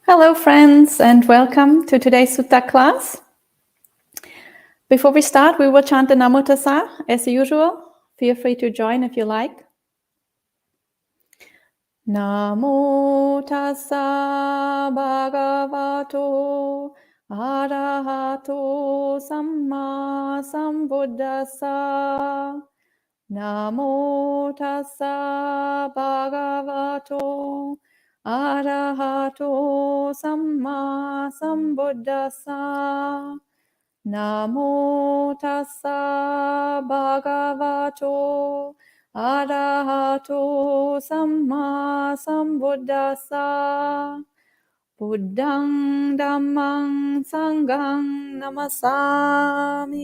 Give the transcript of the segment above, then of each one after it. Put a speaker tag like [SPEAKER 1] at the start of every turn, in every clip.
[SPEAKER 1] Hello friends, and welcome to today's Sutta class. Before we start, we will chant the Namo Tassa as usual. Feel free to join if you like. Namo Tassa Bhagavato Arahato Samma Sambuddhassa. Namo Tassa Bhagavato Arahato Samma Sambuddhassa. Namo Tassa Bhagavato Arahato Samma Sambuddhassa. Buddhang Dhammang Sanghang Namasami.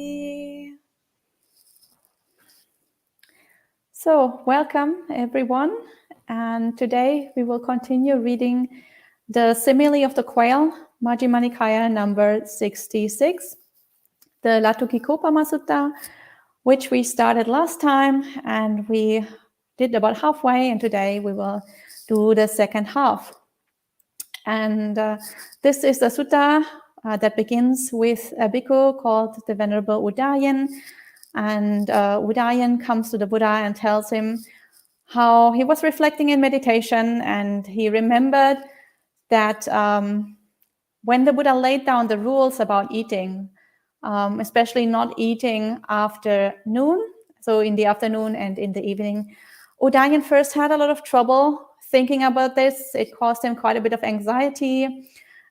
[SPEAKER 1] So, welcome everyone, and today we will continue reading the Simile of the Quail, Majjhima Nikaya number 66, the Laṭukikopamasutta, which we started last time, and we did about halfway, and today we will do the second half. And this is the sutta that begins with a bhikkhu called the Venerable Udayan. And Udayan comes to the Buddha and tells him how he was reflecting in meditation, and he remembered that when the Buddha laid down the rules about eating, especially not eating after noon, so in the afternoon and in the evening, Udayan first had a lot of trouble thinking about this. It caused him quite a bit of anxiety,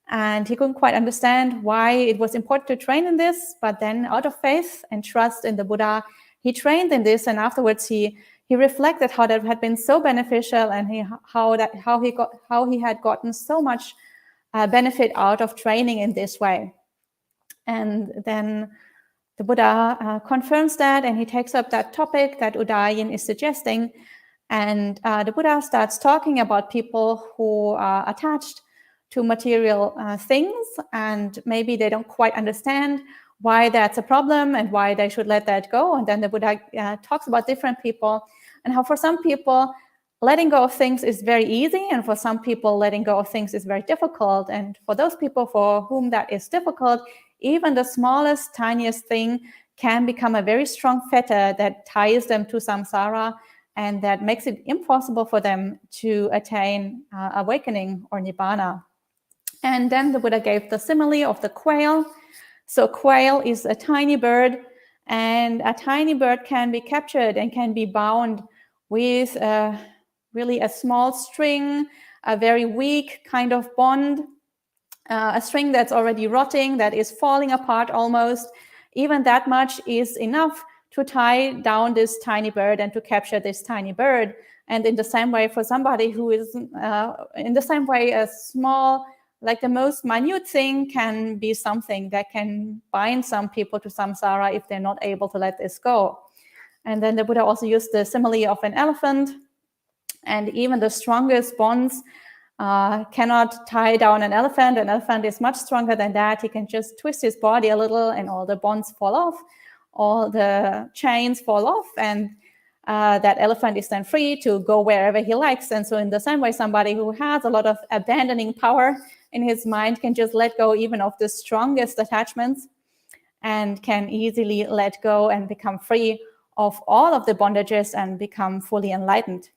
[SPEAKER 1] and he couldn't quite understand why it was important to train in this. But then, out of faith and trust in the Buddha, he trained in this, and afterwards he reflected how that had been so beneficial, and how he had gotten so much benefit out of training in this way. And then the Buddha confirms that, and he takes up that topic that Udayan is suggesting, and the Buddha starts talking about people who are attached to material things, and maybe they don't quite understand why that's a problem and why they should let that go. And then the Buddha talks about different people and how for some people letting go of things is very easy, and for some people letting go of things is very difficult. And for those people for whom that is difficult, even the smallest, tiniest thing can become a very strong fetter that ties them to samsara, and that makes it impossible for them to attain awakening or nibbana. And then the Buddha gave the simile of the quail. So quail is a tiny bird, and a tiny bird can be captured and can be bound with really a small string, a very weak kind of bond, a string that's already rotting, that is falling apart almost. Even that much is enough to tie down this tiny bird and to capture this tiny bird. And in the same way, for somebody who is, in the same way, a small, like the most minute thing can be something that can bind some people to samsara if they're not able to let this go. And then the Buddha also used the simile of an elephant, and even the strongest bonds cannot tie down an elephant. An elephant is much stronger than that. He can just twist his body a little and all the bonds fall off, all the chains fall off, and that elephant is then free to go wherever he likes. And so in the same way, somebody who has a lot of abandoning power in his mind can just let go even of the strongest attachments, and can easily let go and become free of all of the bondages and become fully enlightened.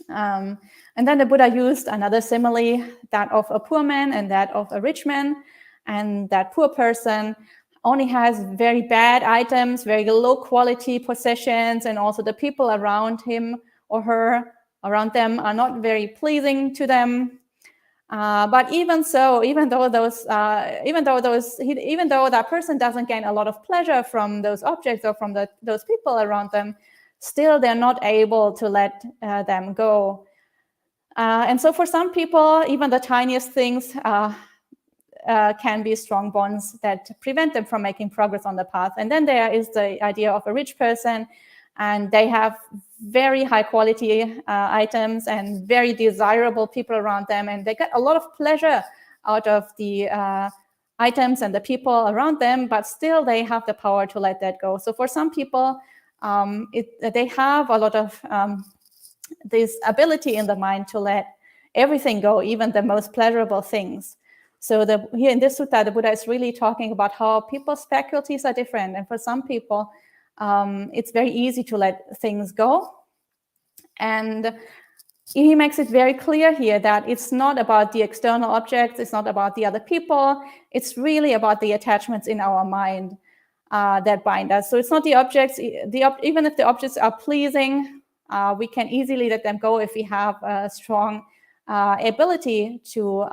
[SPEAKER 1] And then the Buddha used another simile, that of a poor man and that of a rich man. And that poor person only has very bad items, very low quality possessions, and also the people around him or her, around them, are not very pleasing to them. But even so, even though that person doesn't gain a lot of pleasure from those objects or from those people around them, still they're not able to let them go. And so for some people, even the tiniest things can be strong bonds that prevent them from making progress on the path. And then there is the idea of a rich person, and they have very high quality items and very desirable people around them, and they get a lot of pleasure out of the items and the people around them, but still they have the power to let that go. So for some people, they have a lot of this ability in the mind to let everything go, even the most pleasurable things. So here in this sutta, the Buddha is really talking about how people's faculties are different. And for some people, it's very easy to let things go. And he makes it very clear here that it's not about the external objects, it's not about the other people, it's really about the attachments in our mind that bind us. So it's not the objects, even if the objects are pleasing, we can easily let them go if we have a strong ability to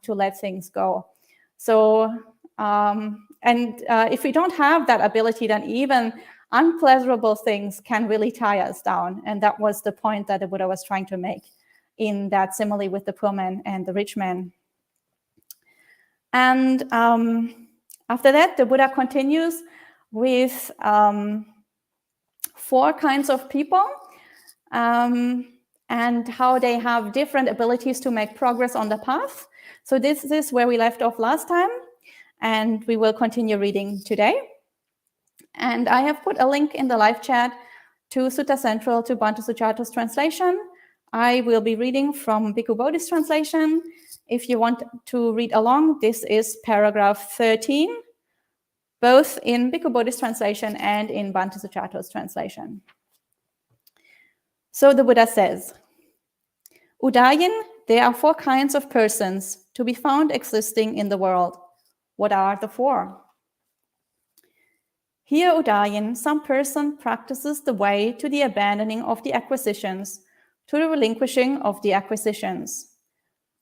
[SPEAKER 1] let things go. So, if we don't have that ability, then even unpleasurable things can really tie us down. And that was the point that the Buddha was trying to make in that simile with the poor man and the rich man. And after that, the Buddha continues with 4 kinds of people and how they have different abilities to make progress on the path. So this is where we left off last time, and we will continue reading today. And I have put a link in the live chat to Sutta Central to Bhante Sucato's translation. I will be reading from Bhikkhu Bodhi's translation. If you want to read along, this is paragraph 13, both in Bhikkhu Bodhi's translation and in Bhante Sucato's translation. So the Buddha says, Udayan, there are 4 kinds of persons to be found existing in the world. What are the 4? Here, Udayan, some person practices the way to the abandoning of the acquisitions, to the relinquishing of the acquisitions.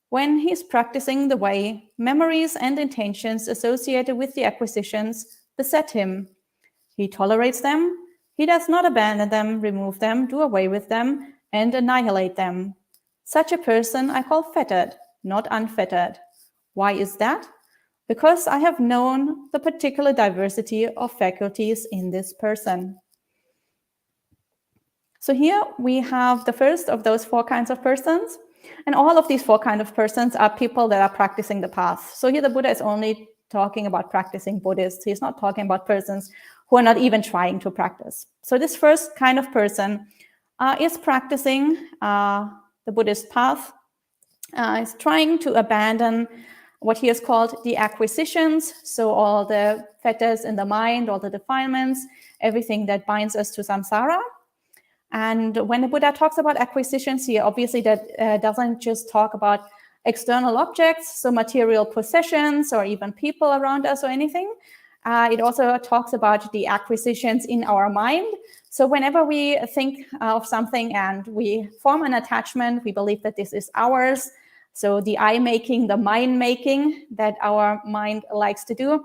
[SPEAKER 1] When he is practicing the way, memories and intentions associated with the acquisitions beset him. He tolerates them, he does not abandon them, remove them, do away with them, and annihilate them. Such a person I call fettered, not unfettered. Why is that? Because I have known the particular diversity of faculties in this person. So here we have the first of those 4 kinds of persons. And all of these 4 kinds of persons are people that are practicing the path. So here the Buddha is only talking about practicing Buddhists. He's not talking about persons who are not even trying to practice. So this first kind of person is practicing the Buddhist path, is trying to abandon what he has called the acquisitions, so all the fetters in the mind, all the defilements, everything that binds us to samsara. And when the Buddha talks about acquisitions here, obviously that doesn't just talk about external objects, so material possessions or even people around us or anything. It also talks about the acquisitions in our mind. So whenever we think of something and we form an attachment, we believe that this is ours. So the I-making, the mind-making that our mind likes to do,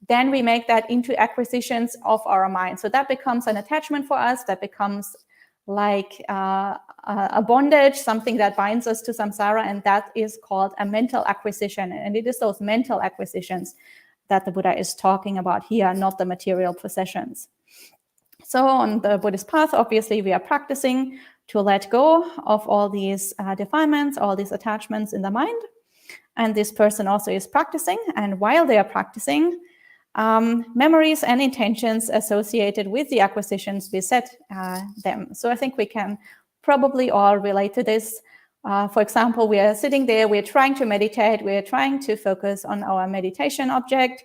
[SPEAKER 1] then we make that into acquisitions of our mind. So that becomes an attachment for us, that becomes like a bondage, something that binds us to samsara, and that is called a mental acquisition. And it is those mental acquisitions that the Buddha is talking about here, not the material possessions. So on the Buddhist path, obviously, we are practicing to let go of all these defilements, all these attachments in the mind. And this person also is practicing. And while they are practicing, memories and intentions associated with the acquisitions beset them. So I think we can probably all relate to this. For example, we are sitting there, we're trying to meditate, we're trying to focus on our meditation object.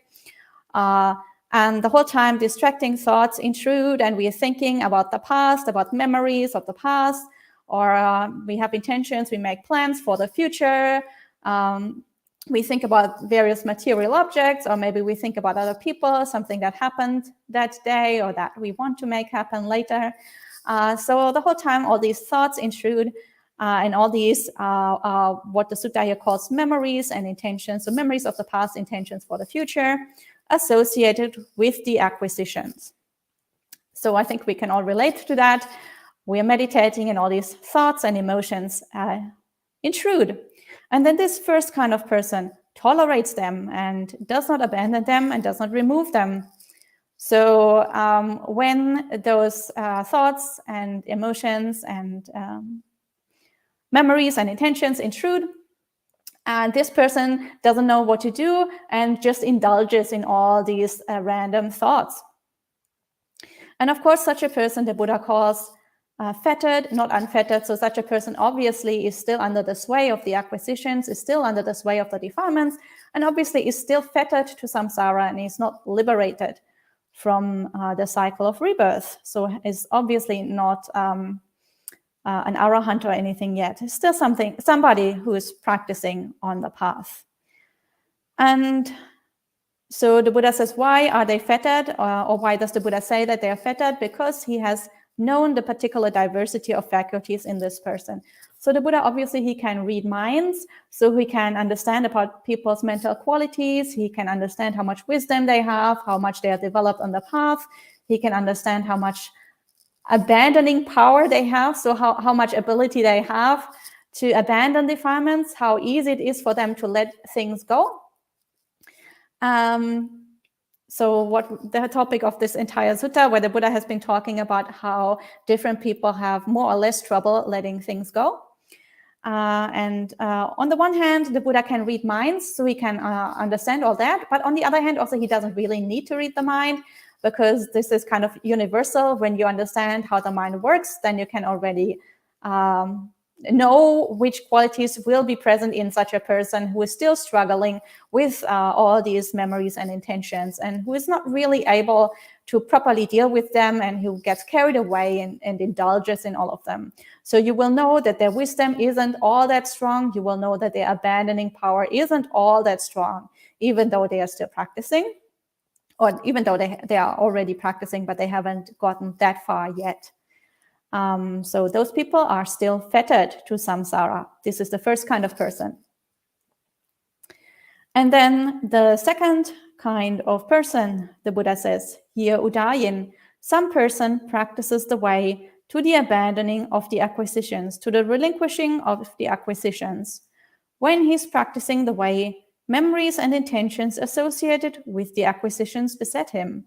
[SPEAKER 1] And the whole time distracting thoughts intrude, and we are thinking about the past, about memories of the past, or we have intentions, we make plans for the future. We think about various material objects, or maybe we think about other people, something that happened that day or that we want to make happen later. So the whole time, all these thoughts intrude, and all these what the sutta here calls memories and intentions. So memories of the past, intentions for the future, associated with the acquisitions. So I think we can all relate to that. We are meditating and all these thoughts and emotions intrude. And then this first kind of person tolerates them and does not abandon them and does not remove them. So when those thoughts and emotions and memories and intentions intrude, and this person doesn't know what to do and just indulges in all these random thoughts. And of course, such a person the Buddha calls fettered, not unfettered. So such a person obviously is still under the sway of the acquisitions, is still under the sway of the defilements, and obviously is still fettered to samsara and is not liberated from the cycle of rebirth. So is obviously not an arahant or anything yet. It's still somebody who is practicing on the path. And so the Buddha says, why are they fettered? Or why does the Buddha say that they are fettered? Because he has known the particular diversity of faculties in this person. So the Buddha, obviously, he can read minds, so he can understand about people's mental qualities. He can understand how much wisdom they have, how much they are developed on the path. He can understand how much abandoning power they have, so how much ability they have to abandon defilements, how easy it is for them to let things go. So what the topic of this entire sutta, where the Buddha has been talking about how different people have more or less trouble letting things go. On the one hand, the Buddha can read minds, so he can understand all that. But on the other hand, also he doesn't really need to read the mind, because this is kind of universal. When you understand how the mind works, then you can already know which qualities will be present in such a person who is still struggling with all these memories and intentions, and who is not really able to properly deal with them, and who gets carried away and indulges in all of them. So you will know that their wisdom isn't all that strong. You will know that their abandoning power isn't all that strong, even though they are still practicing, or even though they are already practicing, but they haven't gotten that far yet. So those people are still fettered to samsara. This is the first kind of person. And then the second kind of person, the Buddha says, here Udayan, some person practices the way to the abandoning of the acquisitions, to the relinquishing of the acquisitions. When he's practicing the way, memories and intentions associated with the acquisitions beset him.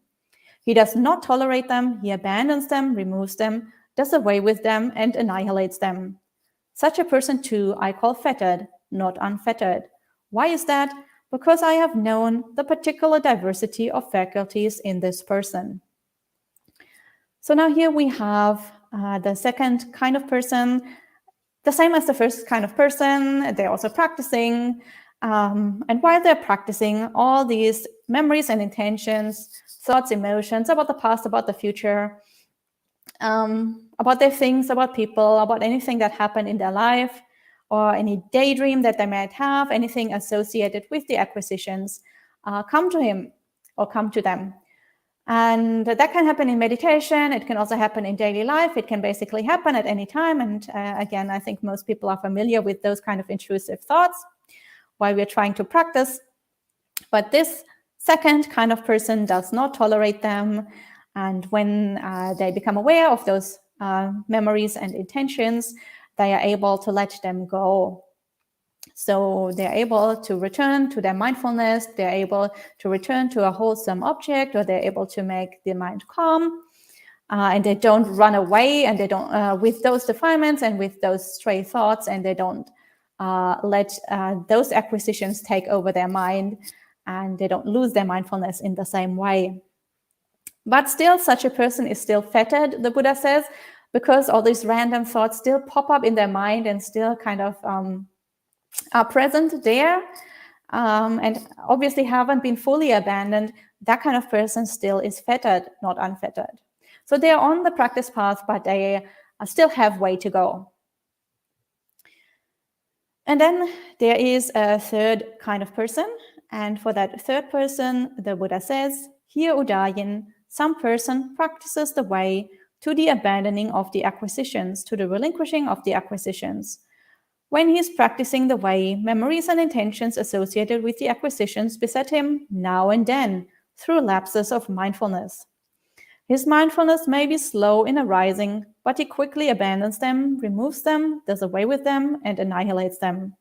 [SPEAKER 1] He does not tolerate them, he abandons them, removes them, does away with them, and annihilates them. Such a person too I call fettered, not unfettered. Why is that? Because I have known the particular diversity of faculties in this person. So now here we have the second kind of person, the same as the first kind of person. They're also practicing. And while they're practicing, all these memories and intentions, thoughts, emotions about the past, about the future, about their things, about people, about anything that happened in their life, or any daydream that they might have, anything associated with the acquisitions, come to him or come to them. And that can happen in meditation. It can also happen in daily life. It can basically happen at any time. And again, I think most people are familiar with those kind of intrusive thoughts while we're trying to practice. But this second kind of person does not tolerate them. And when they become aware of those memories and intentions, they are able to let them go. So they're able to return to their mindfulness, they're able to return to a wholesome object, or they're able to make the mind calm, and they don't run away, and they don't with those defilements and with those stray thoughts, and they don't let those acquisitions take over their mind, and they don't lose their mindfulness in the same way. But still, such a person is still fettered, the Buddha says, because all these random thoughts still pop up in their mind and still kind of are present there, and obviously haven't been fully abandoned. That kind of person still is fettered, not unfettered. So they are on the practice path, but they still have way to go. And then there is a third kind of person. And for that third person, the Buddha says, here Udayan, some person practices the way to the abandoning of the acquisitions, to the relinquishing of the acquisitions. When he is practicing the way, memories and intentions associated with the acquisitions beset him now and then through lapses of mindfulness. His mindfulness may be slow in arising, but he quickly abandons them, removes them, does away with them, and annihilates them.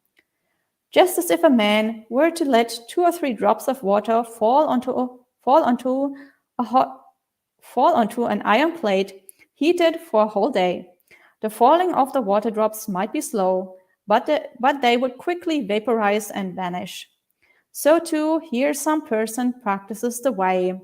[SPEAKER 1] Just as if a man were to let 2 or 3 drops of water fall onto an iron plate heated for a whole day. The falling of the water drops might be slow, but they would quickly vaporize and vanish. So too, here some person practices the way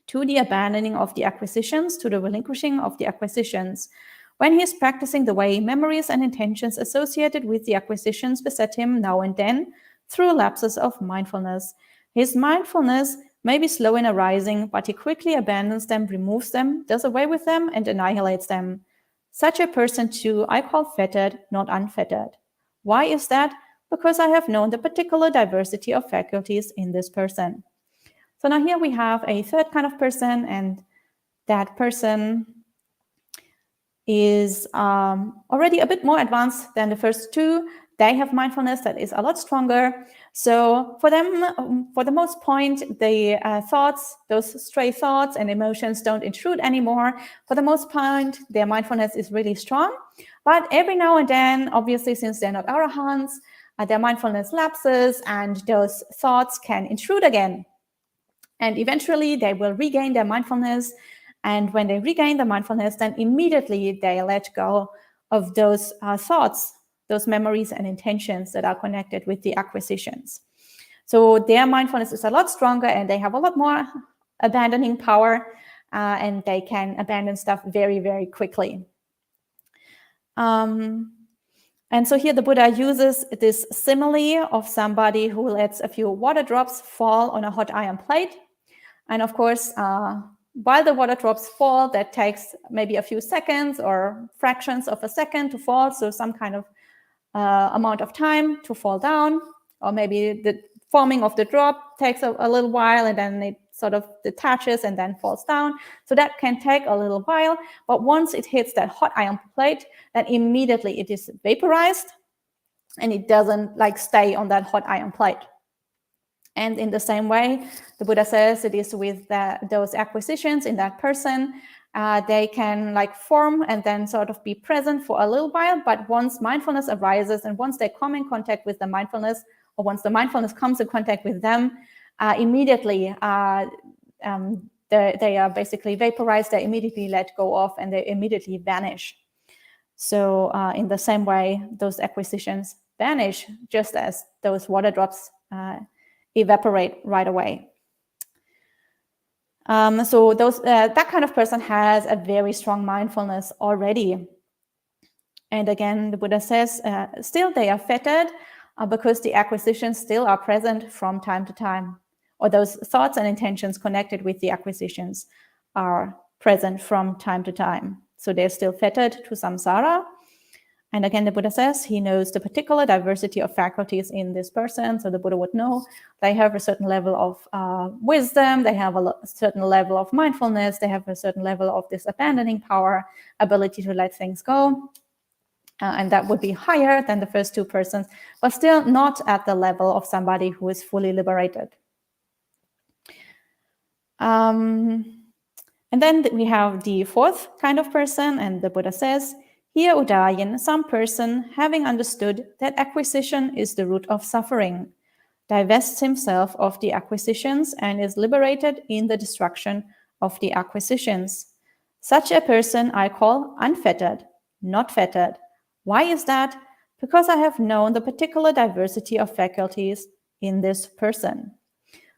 [SPEAKER 1] to the abandoning of the acquisitions, to the relinquishing of the acquisitions. When he is practicing the way, memories and intentions associated with the acquisitions beset him now and then through lapses of mindfulness. His mindfulness may be slow in arising, but he quickly abandons them, removes them, does away with them, and annihilates them. Such a person, too, I call fettered, not unfettered. Why is that? Because I have known the particular diversity of faculties in this person. So now here we have a third kind of person, and that person is already a bit more advanced than the first two. They have mindfulness that is a lot stronger. So for them, for the most point, the thoughts, those stray thoughts and emotions don't intrude anymore. For the most part, their mindfulness is really strong. But every now and then, obviously, since they're not arahants, their mindfulness lapses and those thoughts can intrude again. And eventually, they will regain their mindfulness. And when they regain the mindfulness, then immediately they let go of those thoughts, those memories and intentions that are connected with the acquisitions. So their mindfulness is a lot stronger and they have a lot more abandoning power, and they can abandon stuff very, very quickly. And so here the Buddha uses this simile of somebody who lets a few water drops fall on a hot iron plate. And of course, while the water drops fall, that takes maybe a few seconds or fractions of a second to fall. So some kind of amount of time to fall down, or maybe the forming of the drop takes a little while and then it sort of detaches and then falls down. So that can take a little while, but once it hits that hot iron plate, then immediately it is vaporized and it doesn't like stay on that hot iron plate. And in the same way, the Buddha says it is with those acquisitions in that person. They can like form and then sort of be present for a little while, but once mindfulness arises and once they come in contact with the mindfulness, or once the mindfulness comes in contact with them, immediately they are basically vaporized, they immediately let go of, and they immediately vanish. So in the same way, those acquisitions vanish just as those water drops evaporate right away. So that kind of person has a very strong mindfulness already. And again, the Buddha says, still they are fettered because the acquisitions still are present from time to time, or those thoughts and intentions connected with the acquisitions are present from time to time. So they're still fettered to samsara. And again, the Buddha says he knows the particular diversity of faculties in this person. So the Buddha would know they have a certain level of wisdom, they have a certain level of mindfulness, they have a certain level of this abandoning power, ability to let things go. And that would be higher than the first two persons, but still not at the level of somebody who is fully liberated. And then we have the fourth kind of person, and the Buddha says, here, Udayan, some person, having understood that acquisition is the root of suffering, divests himself of the acquisitions and is liberated in the destruction of the acquisitions. Such a person I call unfettered, not fettered. Why is that? Because I have known the particular diversity of faculties in this person.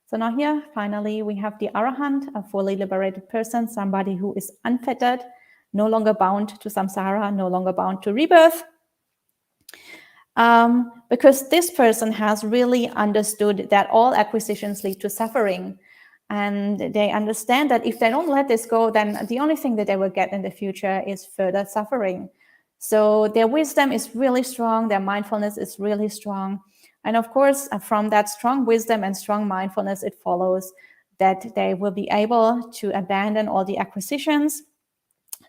[SPEAKER 1] So now here, finally, we have the Arahant, a fully liberated person, somebody who is unfettered, no longer bound to samsara, no longer bound to rebirth. Because this person has really understood that all acquisitions lead to suffering. And they understand that if they don't let this go, then the only thing that they will get in the future is further suffering. So their wisdom is really strong, their mindfulness is really strong. And of course, from that strong wisdom and strong mindfulness, it follows that they will be able to abandon all the acquisitions,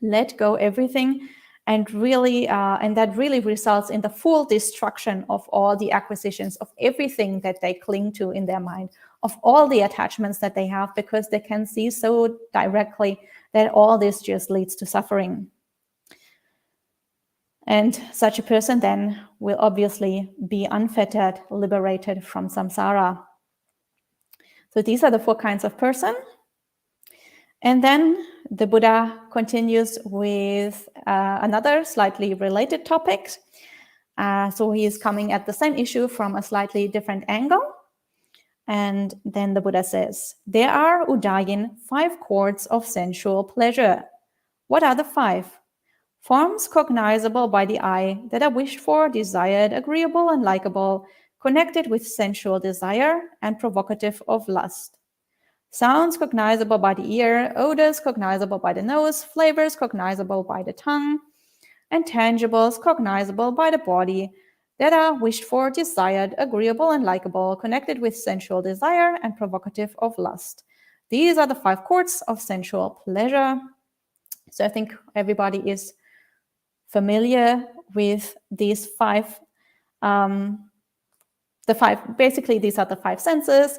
[SPEAKER 1] let go everything, and really, and that really results in the full destruction of all the acquisitions, of everything that they cling to in their mind, of all the attachments that they have, because they can see so directly that all this just leads to suffering. And such a person then will obviously be unfettered, liberated from samsara. So these are the four kinds of person. And then the Buddha continues with another slightly related topic. So he is coming at the same issue from a slightly different angle. And then the Buddha says, there are, Udayan, 5 chords of sensual pleasure. What are the 5? Forms cognizable by the eye that are wished for, desired, agreeable, and likable, connected with sensual desire and provocative of lust. Sounds cognizable by the ear, odors cognizable by the nose, flavors cognizable by the tongue, and tangibles cognizable by the body that are wished for, desired, agreeable, and likable, connected with sensual desire and provocative of lust. These are the 5 chords of sensual pleasure. So I think everybody is familiar with these 5. Basically, these are the 5 senses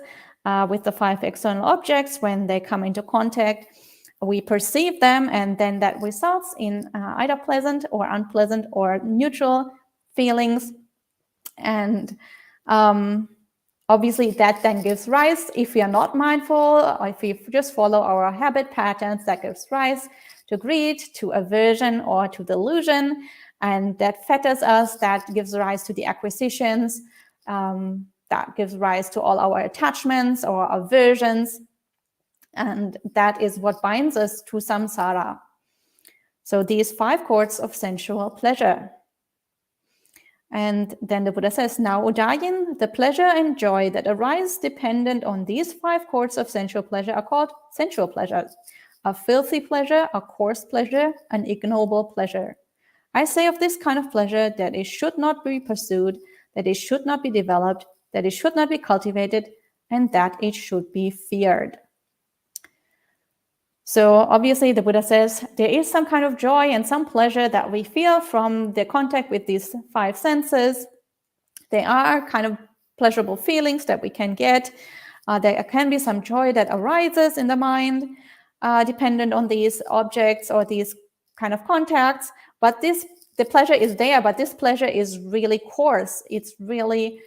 [SPEAKER 1] with the 5 external objects. When they come into contact, we perceive them, and then that results in either pleasant or unpleasant or neutral feelings. And obviously that then gives rise, if we are not mindful, or if we just follow our habit patterns, that gives rise to greed, to aversion, or to delusion. And that fetters us, that gives rise to the acquisitions, that gives rise to all our attachments or aversions. And that is what binds us to samsara. So these 5 chords of sensual pleasure. And then the Buddha says, now Udayan, the pleasure and joy that arise dependent on these 5 chords of sensual pleasure are called sensual pleasures. A filthy pleasure, a coarse pleasure, an ignoble pleasure. I say of this kind of pleasure that it should not be pursued, that it should not be developed, that it should not be cultivated, and that it should be feared. So obviously the Buddha says there is some kind of joy and some pleasure that we feel from the contact with these 5 senses. They are kind of pleasurable feelings that we can get. There can be some joy that arises in the mind dependent on these objects or these kind of contacts. But the pleasure is there, but this pleasure is really coarse. It's really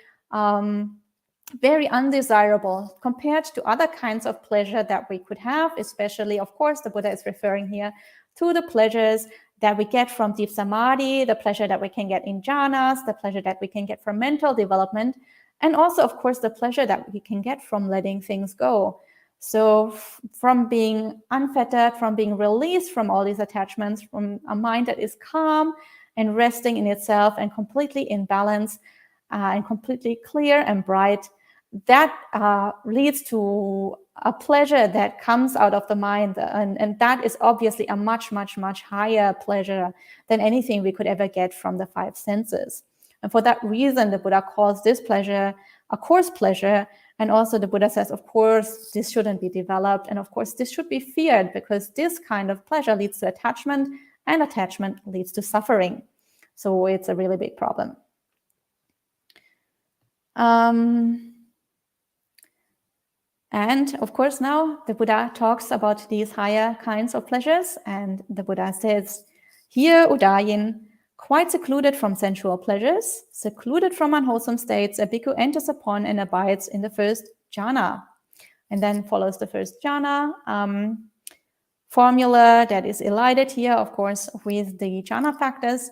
[SPEAKER 1] very undesirable compared to other kinds of pleasure that we could have, especially, of course, the Buddha is referring here to the pleasures that we get from deep samadhi, the pleasure that we can get in jhanas, the pleasure that we can get from mental development, and also, of course, the pleasure that we can get from letting things go. So from being unfettered, from being released from all these attachments, from a mind that is calm and resting in itself and completely in balance and completely clear and bright, that leads to a pleasure that comes out of the mind. And that is obviously a much, much, much higher pleasure than anything we could ever get from the 5 senses. And for that reason, the Buddha calls this pleasure a coarse pleasure. And also the Buddha says, of course, this shouldn't be developed. And of course, this should be feared, because this kind of pleasure leads to attachment, and attachment leads to suffering. So it's a really big problem. And of course, now the Buddha talks about these higher kinds of pleasures. And the Buddha says, here, Udayan, quite secluded from sensual pleasures, secluded from unwholesome states, a bhikkhu enters upon and abides in the first jhana. And then follows the first jhana formula that is elided here, of course, with the jhana factors,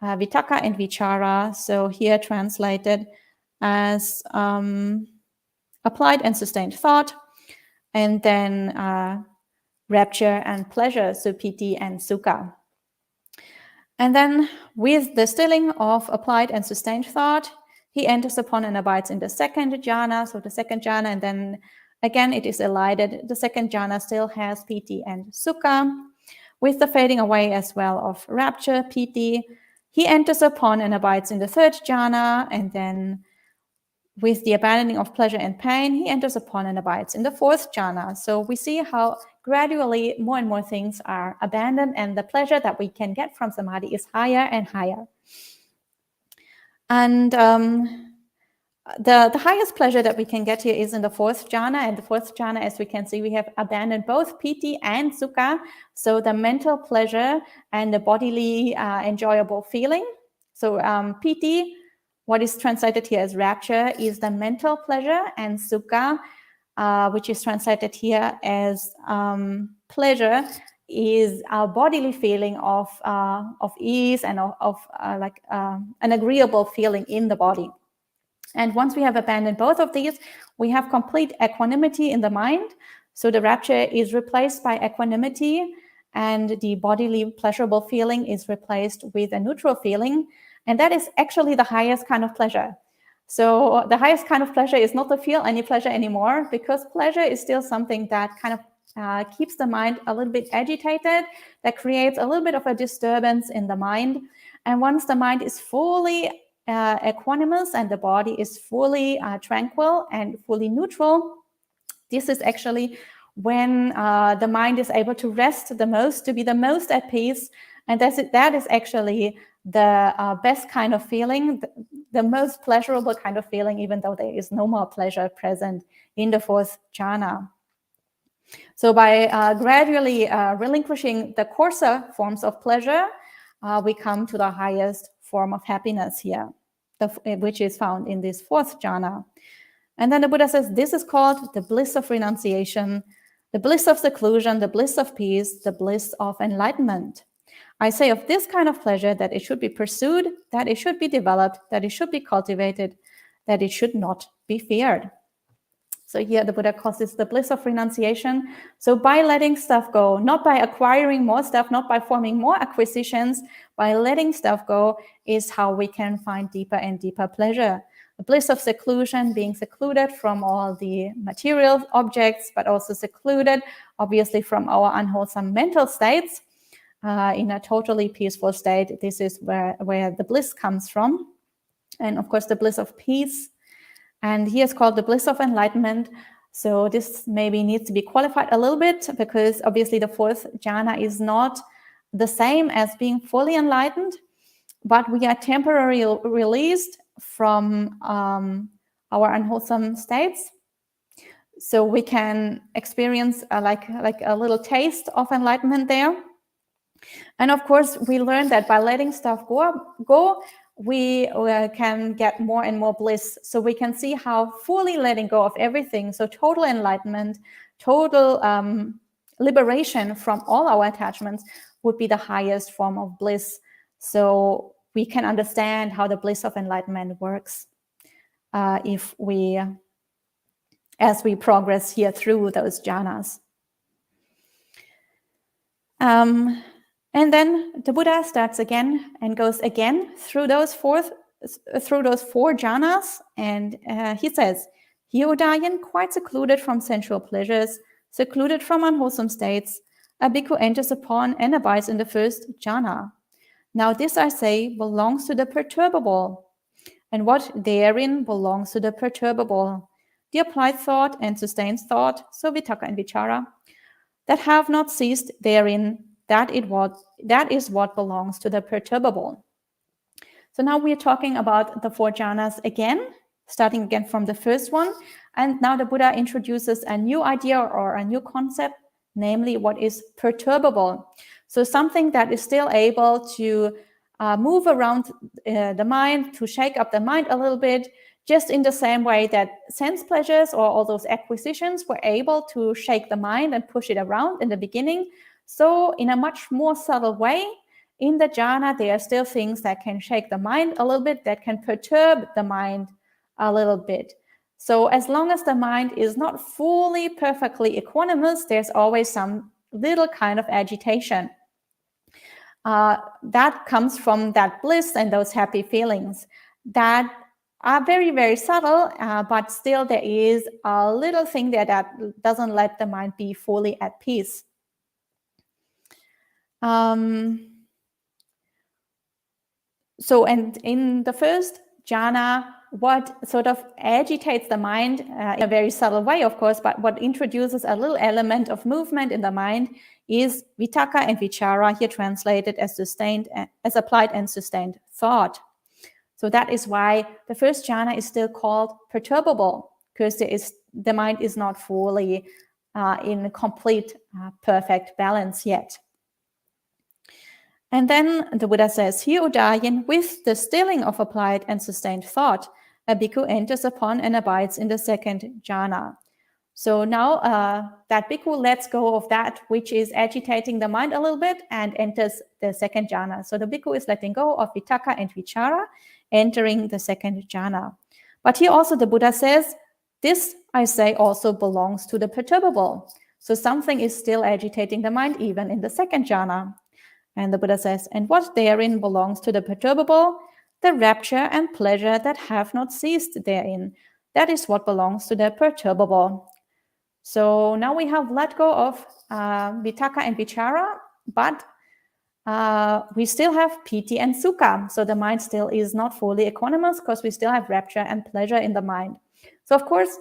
[SPEAKER 1] vitaka and vichara. So here translated as applied and sustained thought, and then rapture and pleasure, so piti and sukha. And then with the stilling of applied and sustained thought, he enters upon and abides in the second jhana, so the second jhana, and then again it is elided. The second jhana still has piti and sukha. With the fading away as well of rapture, piti, he enters upon and abides in the third jhana, and then with the abandoning of pleasure and pain, he enters upon and abides in the fourth jhana. So we see how gradually more and more things are abandoned, and the pleasure that we can get from samadhi is higher and higher. And the highest pleasure that we can get here is in the fourth jhana. And the fourth jhana, as we can see, we have abandoned both piti and sukha, so the mental pleasure and the bodily enjoyable feeling. So piti, what is translated here as rapture, is the mental pleasure, and sukha, which is translated here as pleasure, is our bodily feeling of ease and of an agreeable feeling in the body. And once we have abandoned both of these, we have complete equanimity in the mind. So the rapture is replaced by equanimity, and the bodily pleasurable feeling is replaced with a neutral feeling. And that is actually the highest kind of pleasure. So the highest kind of pleasure is not to feel any pleasure anymore, because pleasure is still something that kind of keeps the mind a little bit agitated, that creates a little bit of a disturbance in the mind. And once the mind is fully equanimous and the body is fully tranquil and fully neutral, this is actually when the mind is able to rest the most, to be the most at peace. And that is actually the best kind of feeling, the most pleasurable kind of feeling, even though there is no more pleasure present in the fourth jhana. So by gradually relinquishing the coarser forms of pleasure, we come to the highest form of happiness here, which is found in this fourth jhana. And then the Buddha says, this is called the bliss of renunciation, the bliss of seclusion, the bliss of peace, the bliss of enlightenment. I say of this kind of pleasure that it should be pursued, that it should be developed, that it should be cultivated, that it should not be feared. So here the Buddha calls this the bliss of renunciation. So by letting stuff go, not by acquiring more stuff, not by forming more acquisitions, by letting stuff go is how we can find deeper and deeper pleasure. The bliss of seclusion, being secluded from all the material objects, but also secluded, obviously, from our unwholesome mental states. In a totally peaceful state, this is where the bliss comes from. And of course, the bliss of peace. And here it's called the bliss of enlightenment. So this maybe needs to be qualified a little bit, because obviously the fourth jhana is not the same as being fully enlightened, but we are temporarily released from our unwholesome states. So we can experience like a little taste of enlightenment there. And of course, we learn that by letting stuff go, we can get more and more bliss. So we can see how fully letting go of everything, so total enlightenment, total liberation from all our attachments, would be the highest form of bliss. So we can understand how the bliss of enlightenment works as we progress here through those jhanas. And then the Buddha starts again and goes again through those four jhanas, and he says, "Here, Udayan, quite secluded from sensual pleasures, secluded from unwholesome states, a bhikkhu enters upon and abides in the first jhana. Now this, I say, belongs to the perturbable, and what therein belongs to the perturbable, the applied thought and sustained thought, so vitakka and vichara, that have not ceased therein, that is what belongs to the perturbable." So now we are talking about the four jhanas again, starting again from the first one. And now the Buddha introduces a new idea or a new concept, namely what is perturbable. So something that is still able to move around the mind, to shake up the mind a little bit, just in the same way that sense pleasures or all those acquisitions were able to shake the mind and push it around in the beginning. So in a much more subtle way, in the jhana, there are still things that can shake the mind a little bit, that can perturb the mind a little bit. So as long as the mind is not fully, perfectly equanimous, there's always some little kind of agitation. That comes from that bliss and those happy feelings that are very, very subtle, but still there is a little thing there that doesn't let the mind be fully at peace. So, and in the first jhana, what sort of agitates the mind in a very subtle way, of course, but what introduces a little element of movement in the mind is vitakka and vichara, here translated as applied and sustained thought. So that is why the first jhana is still called perturbable, because the mind is not fully in complete, perfect balance yet. And then the Buddha says, "Here, Udayan, with the stilling of applied and sustained thought, a bhikkhu enters upon and abides in the second jhana." So now that bhikkhu lets go of that which is agitating the mind a little bit and enters the second jhana. So the bhikkhu is letting go of vitakka and vichara, entering the second jhana. But here also the Buddha says, "This, I say, also belongs to the perturbable." So something is still agitating the mind even in the second jhana. And the Buddha says, and what therein belongs to the perturbable, the rapture and pleasure that have not ceased therein. That is what belongs to the perturbable. So now we have let go of vitaka and vichara, but we still have piti and sukha. So the mind still is not fully equanimous because we still have rapture and pleasure in the mind. So of course,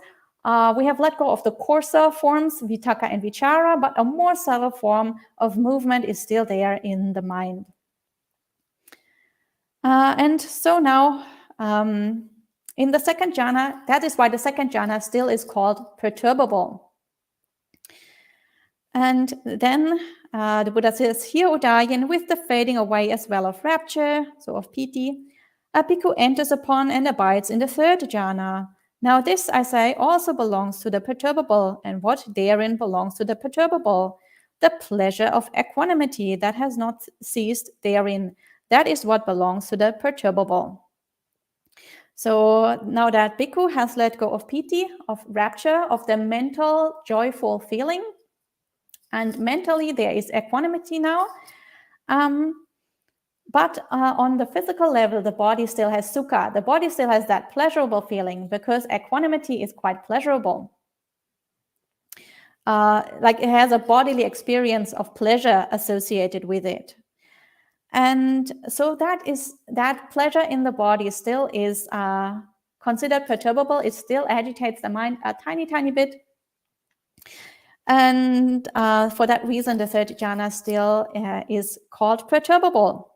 [SPEAKER 1] we have let go of the coarser forms, vitaka and vichara, but a more subtle form of movement is still there in the mind. And so now, in the second jhana, that is why the second jhana still is called perturbable. And then the Buddha says, here Udayan, with the fading away as well of rapture, so of piti, a bhikkhu enters upon and abides in the third jhana. Now this, I say, also belongs to the perturbable, and what therein belongs to the perturbable? The pleasure of equanimity that has not ceased therein. That is what belongs to the perturbable. So now that bhikkhu has let go of piti, of rapture, of the mental joyful feeling, and mentally there is equanimity now. But on the physical level, the body still has sukha. The body still has that pleasurable feeling because equanimity is quite pleasurable. Like it has a bodily experience of pleasure associated with it. And so that pleasure in the body still is considered perturbable. It still agitates the mind a tiny, tiny bit. And for that reason, the third jhana still is called perturbable.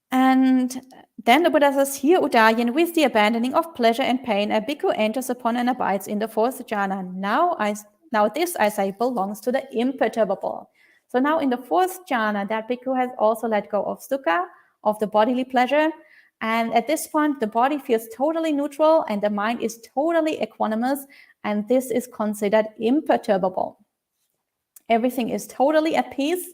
[SPEAKER 1] And then the Buddha says, here Udayan, with the abandoning of pleasure and pain, a bhikkhu enters upon and abides in the fourth jhana. Now this, I say, belongs to the imperturbable. So now in the fourth jhana, that bhikkhu has also let go of sukha, of the bodily pleasure. And at this point, the body feels totally neutral and the mind is totally equanimous. And this is considered imperturbable. Everything is totally at peace.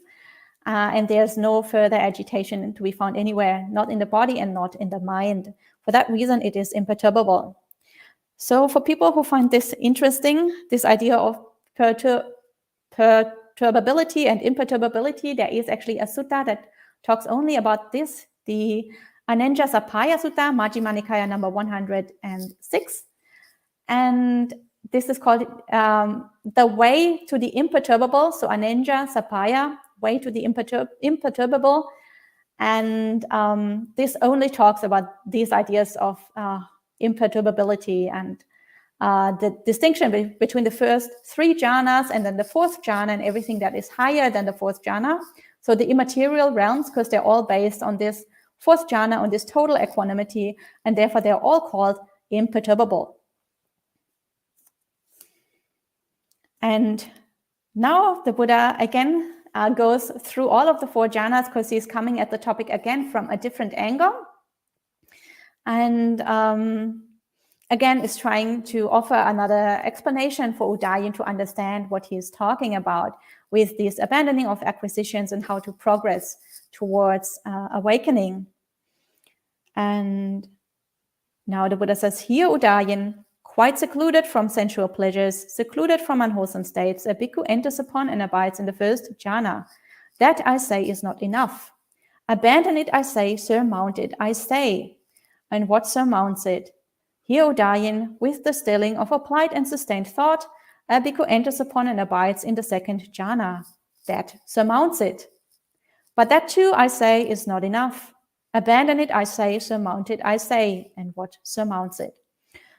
[SPEAKER 1] And there's no further agitation to be found anywhere, not in the body and not in the mind. For that reason, it is imperturbable. So for people who find this interesting, this idea of perturbability and imperturbability, there is actually a sutta that talks only about this, the Anenja-Sapaya Sutta, Majjhima Nikaya number 106. And this is called the way to the imperturbable, so Anenja-Sapaya, way to the imperturbable. And this only talks about these ideas of imperturbability and the distinction between the first three jhanas and then the fourth jhana and everything that is higher than the fourth jhana. So the immaterial realms, because they're all based on this fourth jhana, on this total equanimity, and therefore they're all called imperturbable. And now the Buddha again goes through all of the four jhanas because he's coming at the topic again from a different angle. And again, is trying to offer another explanation for Udayan to understand what he's talking about with this abandoning of acquisitions and how to progress towards awakening. And now the Buddha says, here Udayan, quite secluded from sensual pleasures, secluded from unwholesome states, a bhikkhu enters upon and abides in the first jhana. That, I say, is not enough. Abandon it, I say, surmount it, I say. And what surmounts it? Here Udayan, with the stilling of applied and sustained thought, a bhikkhu enters upon and abides in the second jhana. That surmounts it. But that too, I say, is not enough. Abandon it, I say, surmount it, I say. And what surmounts it?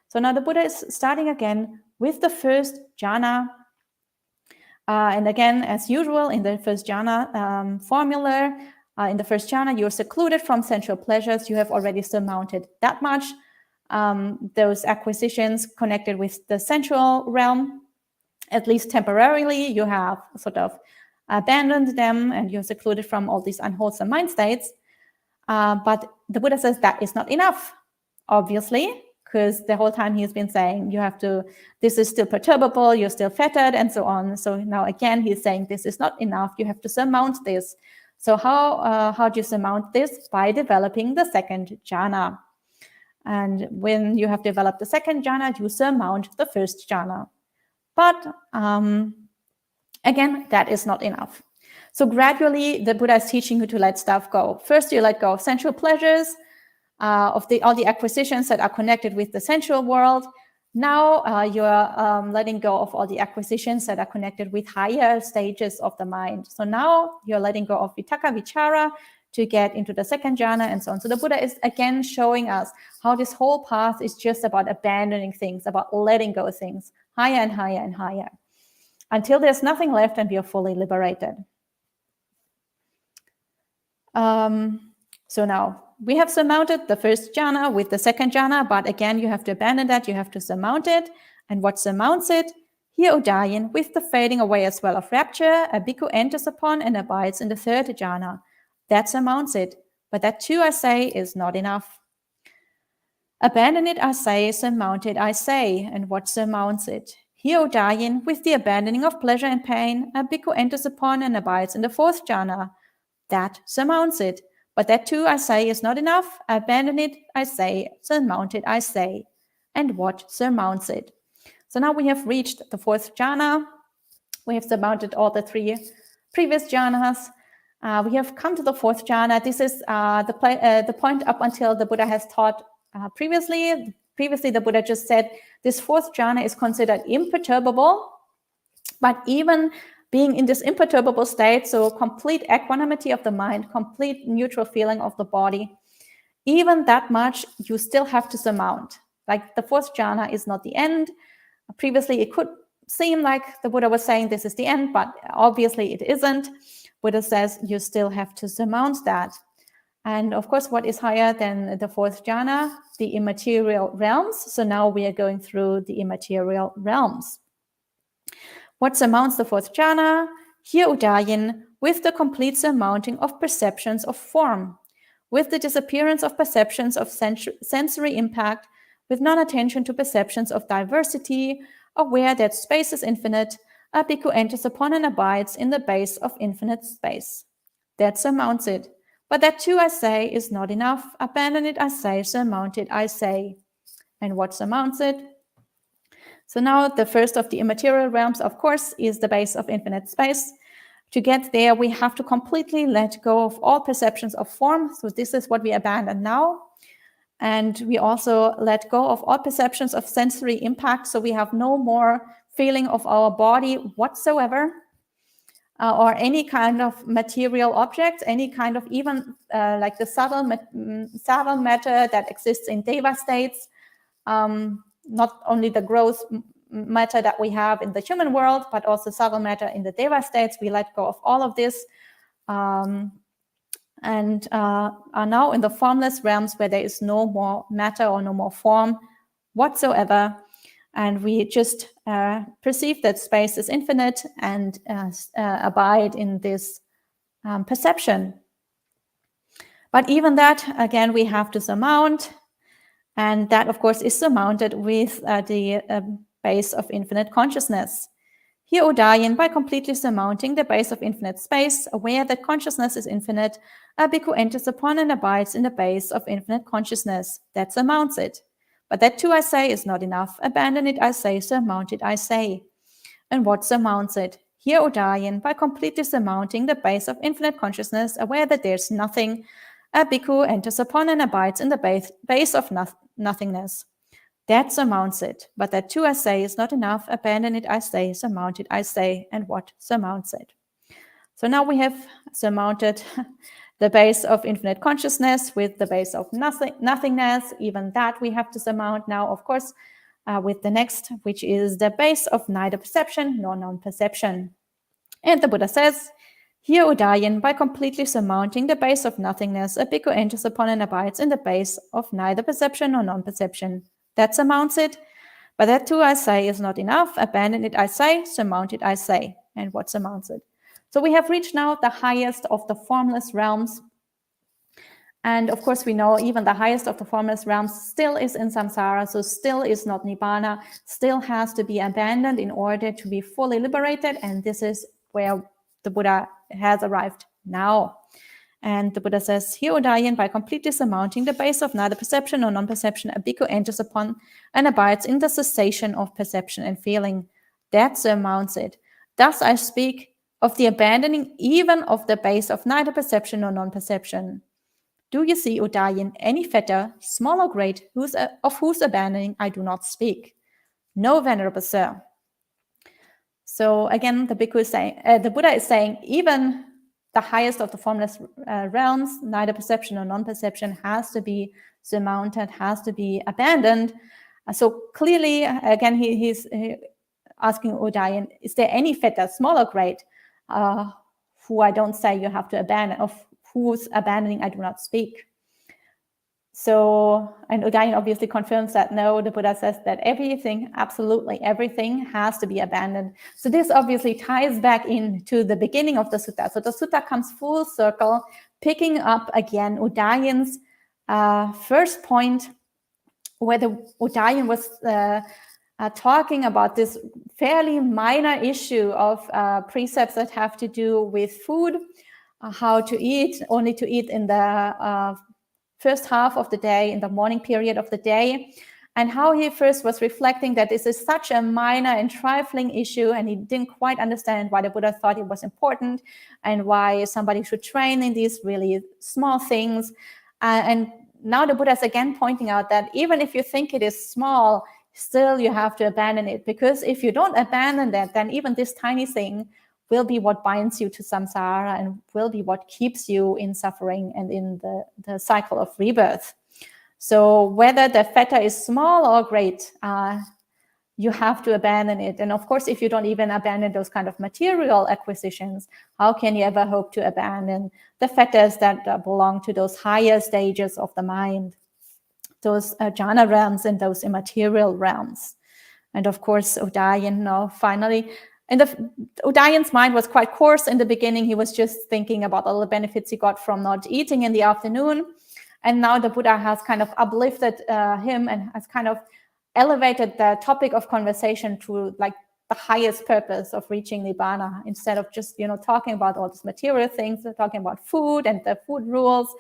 [SPEAKER 1] So now the Buddha is starting again with the first jhana. And again, as usual, in the first jhana formula, in the first jhana, you're secluded from sensual pleasures. You have already surmounted that much. Those acquisitions connected with the sensual realm, at least temporarily, you have sort of abandoned them and you're secluded from all these unwholesome mind states. But the Buddha says that is not enough, obviously, because the whole time he's been saying this is still perturbable, you're still fettered, and so on. So now again, he's saying this is not enough, you have to surmount this. So how do you surmount this? By developing the second jhana. And when you have developed the second jhana, you surmount the first jhana. But again, that is not enough. So gradually, the Buddha is teaching you to let stuff go. First, you let go of sensual pleasures, of all the acquisitions that are connected with the sensual world. Now you're letting go of all the acquisitions that are connected with higher stages of the mind. So now you're letting go of vitaka, vichara to get into the second jhana and so on. So the Buddha is again showing us how this whole path is just about abandoning things, about letting go of things higher and higher and higher, until there's nothing left and we are fully liberated. So now we have surmounted the first jhana with the second jhana, but again, you have to abandon that, you have to surmount it. And what surmounts it? Here, Udayan, with the fading away as well of rapture, a bhikkhu enters upon and abides in the third jhana. That surmounts it. But that too, I say, is not enough. Abandon it, I say, surmount it, I say. And what surmounts it? Here, Udayan, with the abandoning of pleasure and pain, a bhikkhu enters upon and abides in the fourth jhana. That surmounts it. But that too, I say, is not enough. Abandon it, I say. Surmount it, I say. And what surmounts it? So now we have reached the fourth jhana. We have surmounted all the three previous jhanas. We have come to the fourth jhana. This is the point up until the Buddha has taught previously. Previously, the Buddha just said this fourth jhana is considered imperturbable. But even being in this imperturbable state, so complete equanimity of the mind, complete neutral feeling of the body, even that much you still have to surmount. Like the fourth jhana is not the end. Previously, it could seem like the Buddha was saying this is the end, but obviously it isn't. Buddha says you still have to surmount that. And of course, what is higher than the fourth jhana? The immaterial realms. So now we are going through the immaterial realms. What surmounts the fourth jhana? Here, Udayan, with the complete surmounting of perceptions of form, with the disappearance of perceptions of sensory impact, with non-attention to perceptions of diversity, aware that space is infinite, a bhikkhu enters upon and abides in the base of infinite space. That surmounts it. But that too, I say, is not enough. Abandon it, I say. Surmount it, I say. And what surmounts it? So now the first of the immaterial realms, of course, is the base of infinite space. To get there, we have to completely let go of all perceptions of form. So this is what we abandon now. And we also let go of all perceptions of sensory impact. So we have no more feeling of our body whatsoever, or any kind of material object, any kind of even like the subtle matter that exists in deva states. Not only the gross matter that we have in the human world, but also subtle matter in the deva states. We let go of all of this and are now in the formless realms where there is no more matter or no more form whatsoever. And we just perceive that space is infinite and abide in this perception. But even that, again, we have to surmount. And that, of course, is surmounted with the base of infinite consciousness. Here, Udayan, by completely surmounting the base of infinite space, aware that consciousness is infinite, a bhikkhu enters upon and abides in the base of infinite consciousness. That surmounts it. But that too, I say, is not enough. Abandon it, I say. Surmount it, I say. And what surmounts it? Here, Udayan, by completely surmounting the base of infinite consciousness, aware that there's nothing, a bhikkhu enters upon and abides in the base of nothingness. That surmounts it. But that too, I say, is not enough. Abandon it, I say. Surmount it, I say. And what surmounts it? So now we have surmounted the base of infinite consciousness with the base of nothingness. Even that we have to surmount now, of course, with the next, which is the base of neither perception nor non-perception. And the Buddha says, here, Udayan, by completely surmounting the base of nothingness, a bhikkhu enters upon and abides in the base of neither perception nor non-perception. That surmounts it. But that too, I say, is not enough. Abandon it, I say. Surmount it, I say. And what surmounts it? So we have reached now the highest of the formless realms. And of course, we know even the highest of the formless realms still is in samsara, so still is not nibbana, still has to be abandoned in order to be fully liberated. And this is where the Buddha has arrived now. And the Buddha says, here, Udayan, by completely surmounting the base of neither perception nor non-perception, a bhikkhu enters upon and abides in the cessation of perception and feeling. that surmounts it. Thus I speak of the abandoning even of the base of neither perception nor non-perception. Do you see, Udayan, any fetter, small or great, of whose abandoning I do not speak? No, Venerable Sir. So again, the Buddha is saying, even the highest of the formless realms, neither perception nor non-perception, has to be surmounted, has to be abandoned. So clearly, again, he's asking Udayan, is there any fetter, small or great, who I don't say you have to abandon, of whose abandoning I do not speak? So, and Udayan obviously confirms that no, the Buddha says that everything, absolutely everything, has to be abandoned. So this obviously ties back into the beginning of the sutta. So the sutta comes full circle, picking up again Udayan's first point, where the Udayan was talking about this fairly minor issue of precepts that have to do with food, how to eat, only to eat in the first half of the day, in the morning period of the day, and how he first was reflecting that this is such a minor and trifling issue, and he didn't quite understand why the Buddha thought it was important and why somebody should train in these really small things. And now the Buddha is again pointing out that even if you think it is small, still you have to abandon it, because if you don't abandon that, then even this tiny thing will be what binds you to samsara and will be what keeps you in suffering and in the cycle of rebirth. So whether the fetter is small or great, you have to abandon it. And of course, if you don't even abandon those kind of material acquisitions, how can you ever hope to abandon the fetters that belong to those higher stages of the mind, those jhana realms and those immaterial realms? And of course, Udayan, finally, and Udayan's mind was quite coarse in the beginning. He was just thinking about all the benefits he got from not eating in the afternoon. And now the Buddha has kind of uplifted him and has kind of elevated the topic of conversation to like the highest purpose of reaching Nibbana, instead of just, talking about all these material things, talking about food and the food rules.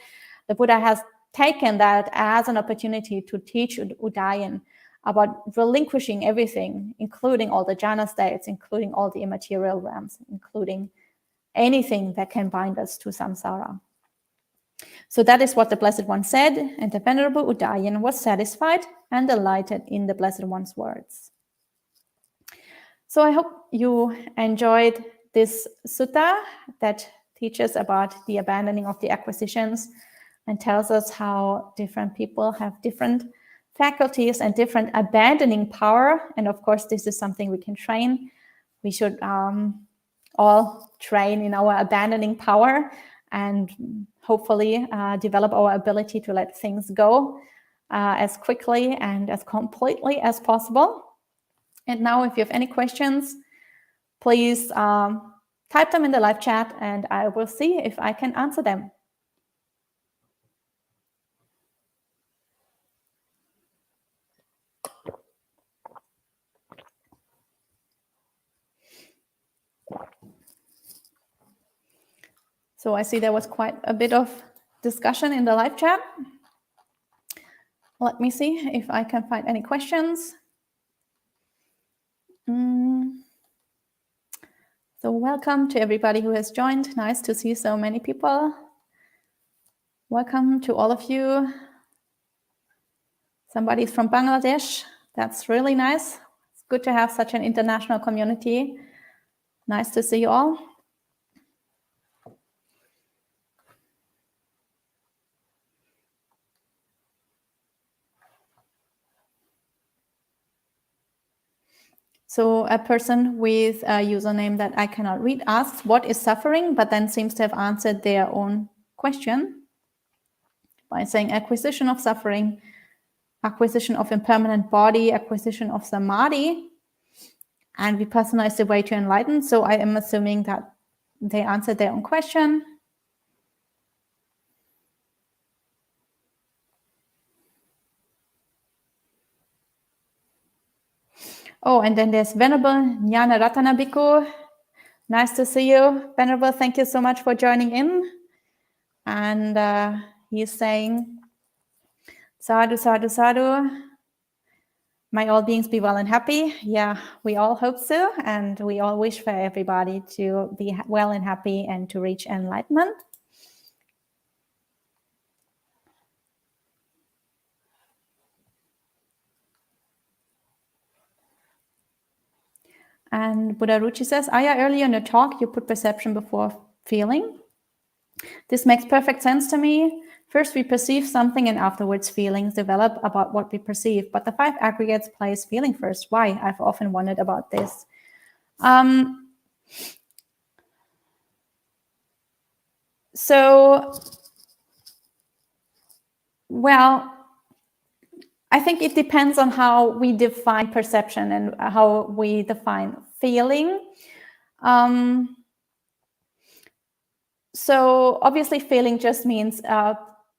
[SPEAKER 1] The Buddha has taken that as an opportunity to teach Udayan about relinquishing everything, including all the jhana states, including all the immaterial realms, including anything that can bind us to samsara. So that is what the Blessed One said, and the Venerable Udayan was satisfied and delighted in the Blessed One's words. So I hope you enjoyed this sutta that teaches about the abandoning of the acquisitions and tells us how different people have different faculties and different abandoning power. And of course, this is something we can train. We should all train in our abandoning power and hopefully develop our ability to let things go as quickly and as completely as possible. And now, if you have any questions, please type them in the live chat and I will see if I can answer them. So I see there was quite a bit of discussion in the live chat. Let me see if I can find any questions. So welcome to everybody who has joined. Nice to see so many people. Welcome to all of you. Somebody's from Bangladesh. That's really nice. It's good to have such an international community. Nice to see you all. So a person with a username that I cannot read asks, what is suffering? But then seems to have answered their own question by saying acquisition of suffering, acquisition of impermanent body, acquisition of samadhi, and vipassana is the way to enlighten. So I am assuming that they answered their own question. Oh, and then there's Venerable Jnana Ratana Bhikkhu. Nice to see you, Venerable. Thank you so much for joining in. And he's saying, sadhu, sadhu, sadhu. May all beings be well and happy. Yeah, we all hope so. And we all wish for everybody to be well and happy and to reach enlightenment. And Buddha Ruchi says, Ayya, earlier in the talk, you put perception before feeling. This makes perfect sense to me. First, we perceive something and afterwards feelings develop about what we perceive. But the 5 aggregates place feeling first. Why? I've often wondered about this. Well, I think it depends on how we define perception and how we define feeling. So obviously feeling just means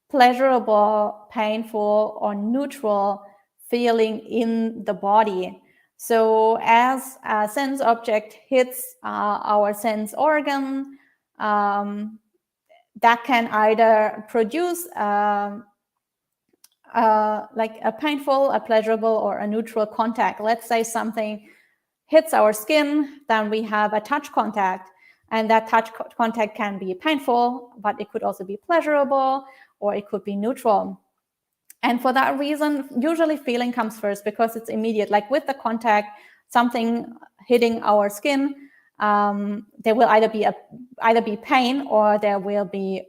[SPEAKER 1] pleasurable, painful, or neutral feeling in the body. So as a sense object hits our sense organ, that can either produce like a painful, a pleasurable, or a neutral contact. Let's say something hits our skin, then we have a touch contact, and that touch contact can be painful, but it could also be pleasurable, or it could be neutral. And for that reason, usually feeling comes first because it's immediate. Like with the contact, something hitting our skin, there will either be pain or there will be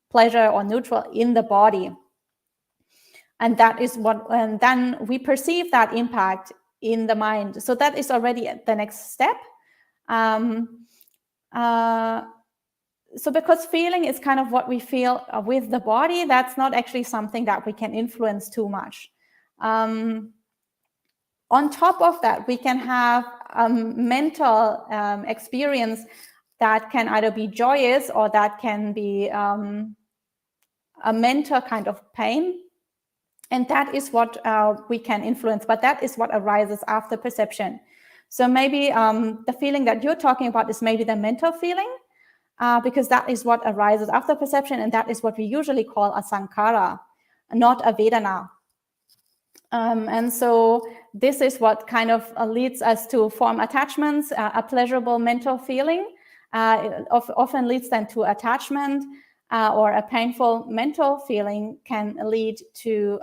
[SPEAKER 1] pleasure or neutral in the body. And that is and then we perceive that impact in the mind. So that is already the next step. So because feeling is kind of what we feel with the body, that's not actually something that we can influence too much. On top of that, we can have a mental experience that can either be joyous or that can be a mental kind of pain. And that is what we can influence, but that is what arises after perception. So maybe the feeling that you're talking about is maybe the mental feeling, because that is what arises after perception, and that is what we usually call a sankhara, not a vedana. And so this is what kind of leads us to form attachments. A pleasurable mental feeling often leads then to attachment, or a painful mental feeling can lead to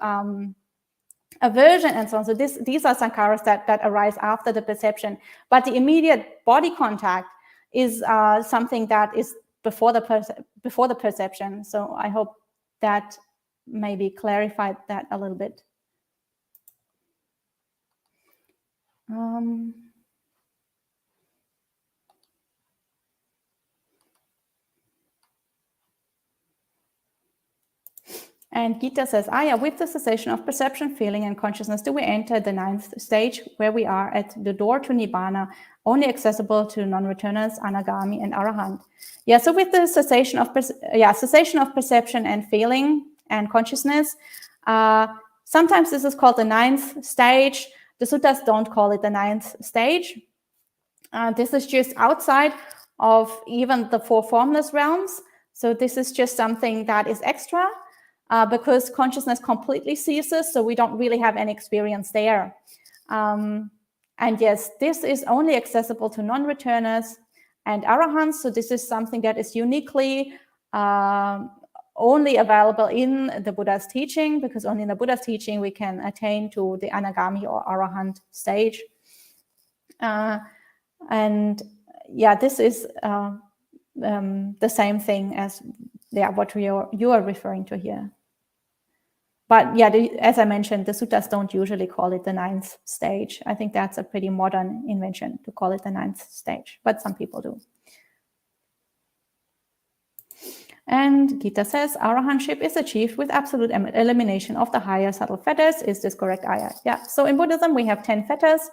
[SPEAKER 1] aversion and so on. So these are sankharas that arise after the perception. But the immediate body contact is something that is before the perception. So I hope that maybe clarified that a little bit. And Gita says, Ayya, with the cessation of perception, feeling, and consciousness, do we enter the 9th stage, where we are at the door to Nibbana, only accessible to non-returners, Anagami, and Arahant? Yeah, so with the cessation of perception and feeling and consciousness, sometimes this is called the 9th stage. The suttas don't call it the 9th stage. This is just outside of even the 4 formless realms. So this is just something that is extra. Because consciousness completely ceases, so we don't really have any experience there. And yes, this is only accessible to non-returners and arahants, so this is something that is uniquely only available in the Buddha's teaching, because only in the Buddha's teaching we can attain to the anagami or arahant stage. And yeah, this is the same thing as what you are referring to here. But yeah, as I mentioned, the suttas don't usually call it the 9th stage. I think that's a pretty modern invention to call it the 9th stage, but some people do. And Gita says, arahantship is achieved with absolute elimination of the higher subtle fetters. Is this correct, Ayya? Yeah, so in Buddhism, we have 10 fetters,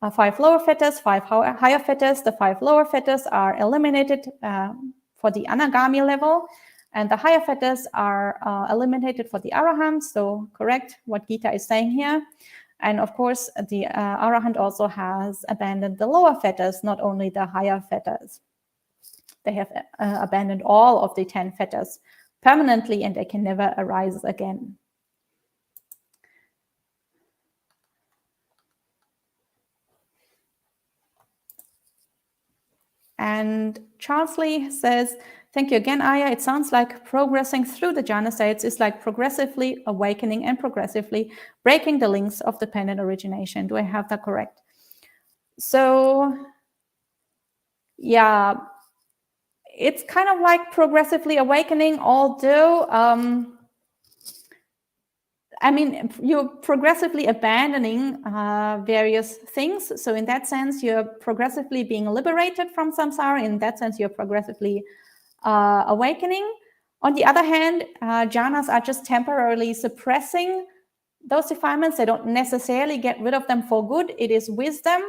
[SPEAKER 1] 5 lower fetters, 5 higher fetters. The 5 lower fetters are eliminated for the anagami level, and the higher fetters are eliminated for the arahant. So correct what Gita is saying here. And of course, the arahant also has abandoned the lower fetters, not only the higher fetters. They have abandoned all of the 10 fetters permanently, and they can never arise again. And Charles Lee says, thank you again, Ayya. It sounds like progressing through the jhana states is like progressively awakening and progressively breaking the links of dependent origination. Do I have that correct? So, yeah, it's kind of like progressively awakening, although, I mean, you're progressively abandoning various things. So in that sense, you're progressively being liberated from samsara. In that sense, you're progressively awakening. On the other hand, jhanas are just temporarily suppressing those defilements. They don't necessarily get rid of them for good. It is wisdom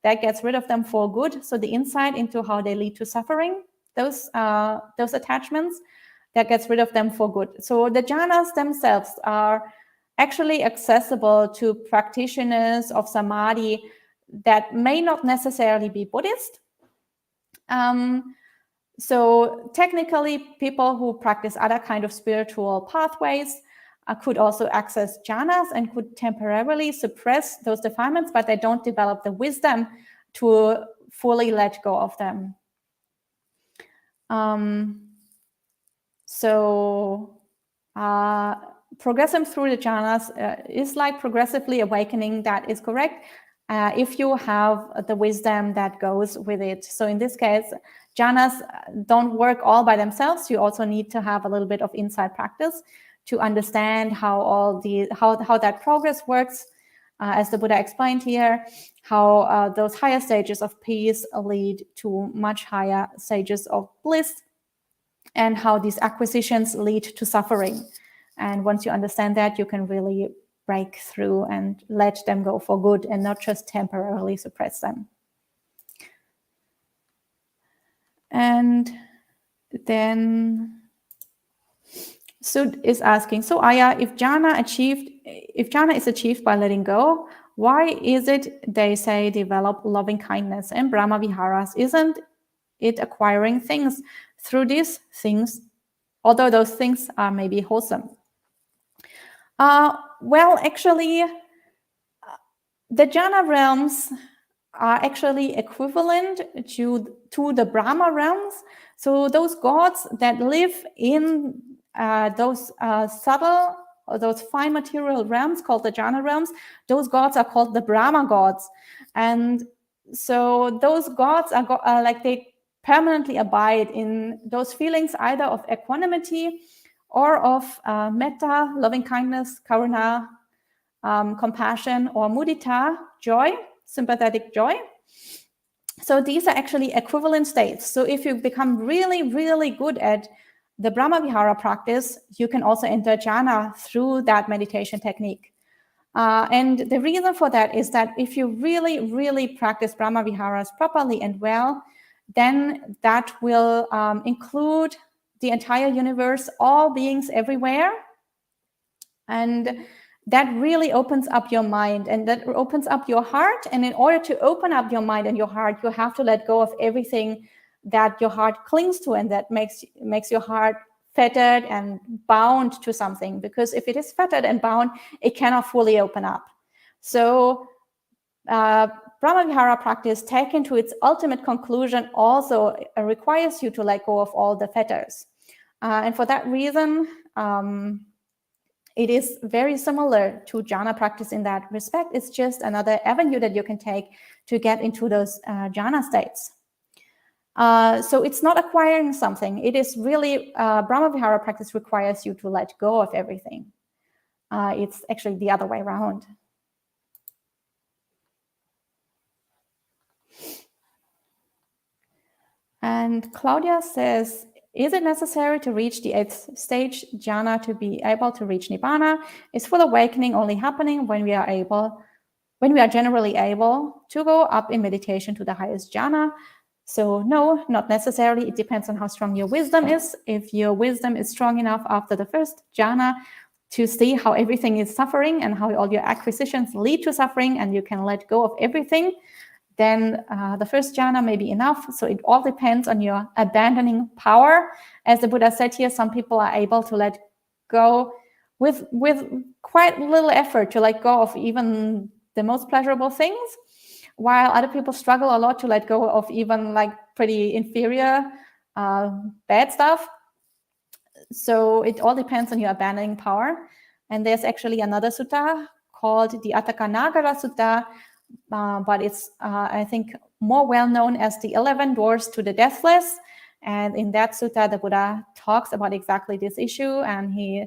[SPEAKER 1] that gets rid of them for good. So the insight into how they lead to suffering, those attachments, that gets rid of them for good. So the jhanas themselves are actually accessible to practitioners of samadhi that may not necessarily be Buddhist. So technically, people who practice other kind of spiritual pathways could also access jhanas and could temporarily suppress those defilements, but they don't develop the wisdom to fully let go of them. Progressing through the jhanas is like progressively awakening. That is correct. If you have the wisdom that goes with it. So in this case, jhanas don't work all by themselves. You also need to have a little bit of inside practice to understand how that progress works. As the Buddha explained here, how those higher stages of peace lead to much higher stages of bliss, and how these acquisitions lead to suffering. And once you understand that, you can really break through and let them go for good and not just temporarily suppress them. And then Sud is asking, so Ayya, if jhana is achieved by letting go, why is it they say develop loving kindness and Brahma Viharas? Isn't it acquiring things through these things, although those things are maybe wholesome? Well, actually, the jhana realms are actually equivalent to the Brahma realms. So those gods that live in those subtle or those fine material realms called the jhana realms, those gods are called the Brahma Gods. And so those gods are like they permanently abide in those feelings either of equanimity or of metta, loving kindness, karuna, compassion, or mudita, joy, sympathetic joy. So these are actually equivalent states. So if you become really, really good at the Brahma Vihara practice, you can also enter jhana through that meditation technique. And the reason for that is that if you really, really practice Brahma Viharas properly and well, then that will include the entire universe, all beings everywhere. And that really opens up your mind and that opens up your heart. And in order to open up your mind and your heart, you have to let go of everything that your heart clings to and that makes your heart fettered and bound to something. Because if it is fettered and bound, it cannot fully open up. So Brahma Vihara practice, taken to its ultimate conclusion, also requires you to let go of all the fetters. And for that reason, it is very similar to jhana practice in that respect. It's just another avenue that you can take to get into those jhana states. So it's not acquiring something. It is really, Brahma Vihara practice requires you to let go of everything. It's actually the other way around. And Claudia says, is it necessary to reach the 8th stage jhana to be able to reach nibbana? Is full awakening only happening when we are generally able to go up in meditation to the highest jhana? So no, not necessarily. It depends on how strong your wisdom is. If your wisdom is strong enough after the first jhana to see how everything is suffering and how all your acquisitions lead to suffering and you can let go of everything, then the first jhana may be enough. So it all depends on your abandoning power. As the Buddha said here, some people are able to let go with quite little effort to let go of even the most pleasurable things, while other people struggle a lot to let go of even like pretty inferior, bad stuff. So it all depends on your abandoning power. And there's actually another sutta called the Attakanagara Sutta, but it's, I think, more well known as the 11 Doors to the Deathless. And in that sutta, the Buddha talks about exactly this issue, and he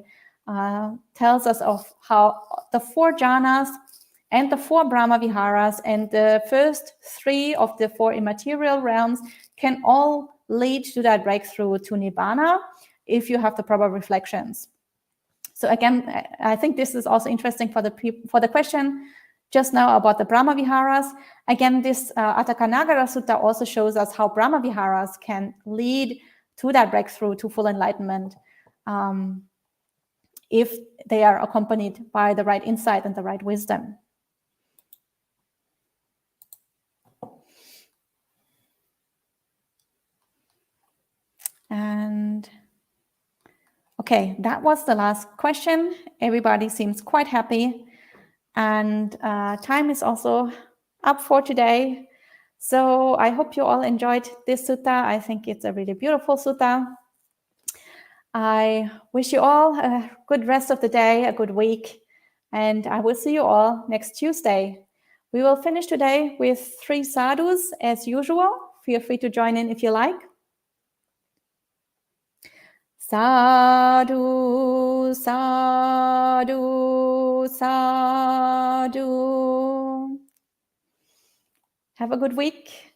[SPEAKER 1] tells us of how the 4 jhanas and the 4 Brahma Viharas and the first 3 of the 4 immaterial realms can all lead to that breakthrough to Nibbana if you have the proper reflections. So again, I think this is also interesting for the question just now about the Brahma Viharas. Again, this Attakanagara Sutta also shows us how Brahma Viharas can lead to that breakthrough to full enlightenment if they are accompanied by the right insight and the right wisdom. And okay, that was the last question. Everybody seems quite happy. And time is also up for today. So I hope you all enjoyed this sutta. I think it's a really beautiful sutta. I wish you all a good rest of the day, a good week, and I will see you all next Tuesday. We will finish today with 3 sadhus as usual. Feel free to join in if you like. Sadhu, sadhu, sadhu. Have a good week.